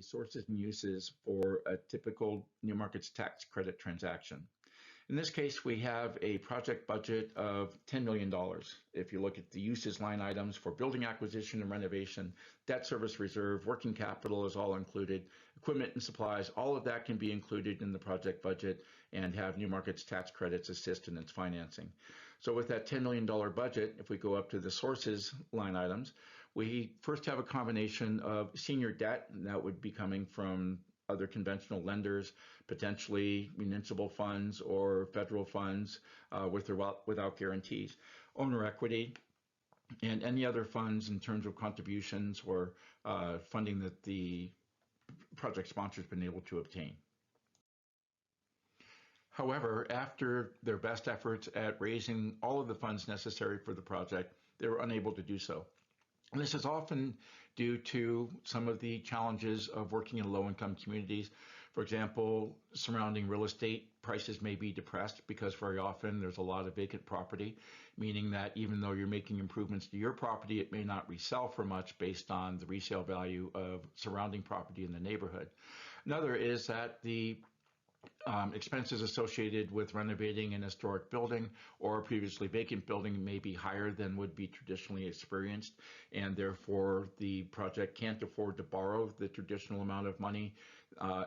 the sources and uses for a typical New Markets tax credit transaction. In this case, we have a project budget of $10 million. If you look at the uses line items for building acquisition and renovation, debt service reserve, working capital is all included, equipment and supplies, all of that can be included in the project budget and have New Markets tax credits assist in its financing. So with that $10 million budget, if we go up to the sources line items, we first have a combination of senior debt, and that would be coming from other conventional lenders, potentially municipal funds or federal funds with or without guarantees, owner equity, and any other funds in terms of contributions or funding that the project sponsor has been able to obtain. However, after their best efforts at raising all of the funds necessary for the project, they were unable to do so. And this is often due to some of the challenges of working in low-income communities. For example, surrounding real estate prices may be depressed because very often there's a lot of vacant property, meaning that even though you're making improvements to your property, it may not resell for much based on the resale value of surrounding property in the neighborhood. Another is that the expenses associated with renovating an historic building or a previously vacant building may be higher than would be traditionally experienced, and therefore the project can't afford to borrow the traditional amount of money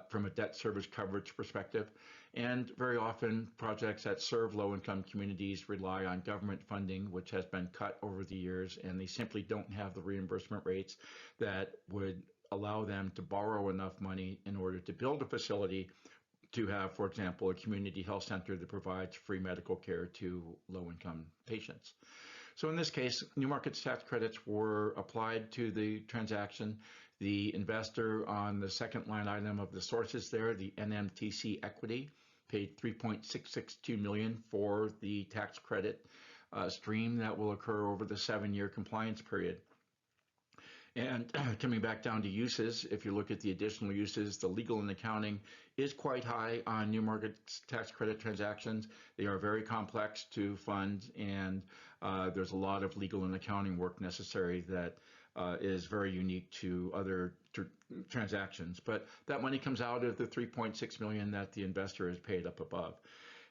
from a debt service coverage perspective. And very often projects that serve low-income communities rely on government funding, which has been cut over the years, and they simply don't have the reimbursement rates that would allow them to borrow enough money in order to build a facility to have, for example, a community health center that provides free medical care to low-income patients. So in this case, New Markets tax credits were applied to the transaction. The investor on the second line item of the sources there, the NMTC equity, paid $3.662 million for the tax credit stream that will occur over the 7-year compliance period. And coming back down to uses, if you look at the additional uses, the legal and accounting is quite high on New Markets tax credit transactions. They are very complex to fund, and there's a lot of legal and accounting work necessary that is very unique to other transactions. But that money comes out of the $3.6 million that the investor has paid up above.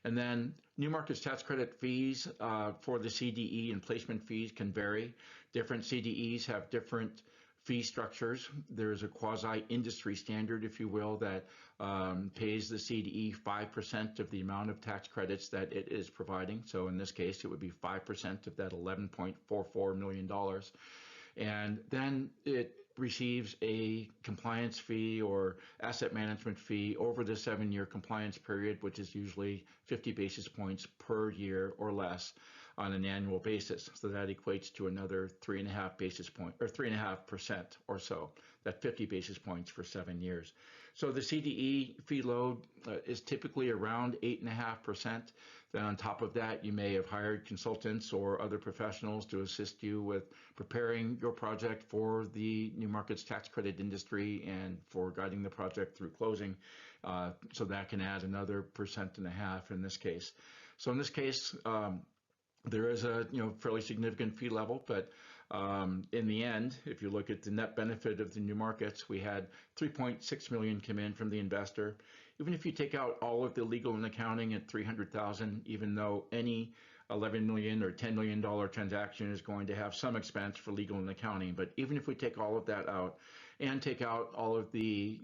And then New Markets tax credit fees for the CDE and placement fees can vary. Different CDEs have different fee structures. There's a quasi-industry standard, if you will, that pays the CDE 5% of the amount of tax credits that it is providing. So in this case, it would be 5% of that $11.44 million. And then it receives a compliance fee or asset management fee over the 7-year compliance period, which is usually 50 basis points per year or less on an annual basis. So that equates to another 3.5 basis point or 3.5% or so, that 50 basis points for 7 years. So the CDE fee load is typically around 8.5%. Then on top of that, you may have hired consultants or other professionals to assist you with preparing your project for the New Markets tax credit industry and for guiding the project through closing. So that can add another 1.5% in this case. So in this case, there is a fairly significant fee level, but in the end, if you look at the net benefit of the New Markets, we had $3.6 million come in from the investor. Even if you take out all of the legal and accounting at $300,000, even though any $11 million or $10 million transaction is going to have some expense for legal and accounting, but even if we take all of that out and take out all of the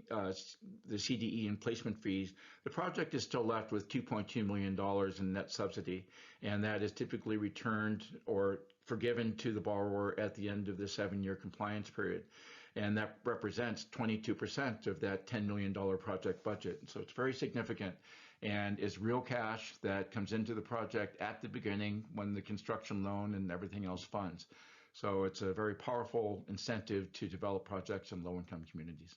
CDE and placement fees, the project is still left with $2.2 million in net subsidy, and that is typically returned or forgiven to the borrower at the end of the 7-year compliance period. And that represents 22% of that $10 million project budget. So it's very significant and is real cash that comes into the project at the beginning when the construction loan and everything else funds. So it's a very powerful incentive to develop projects in low-income communities.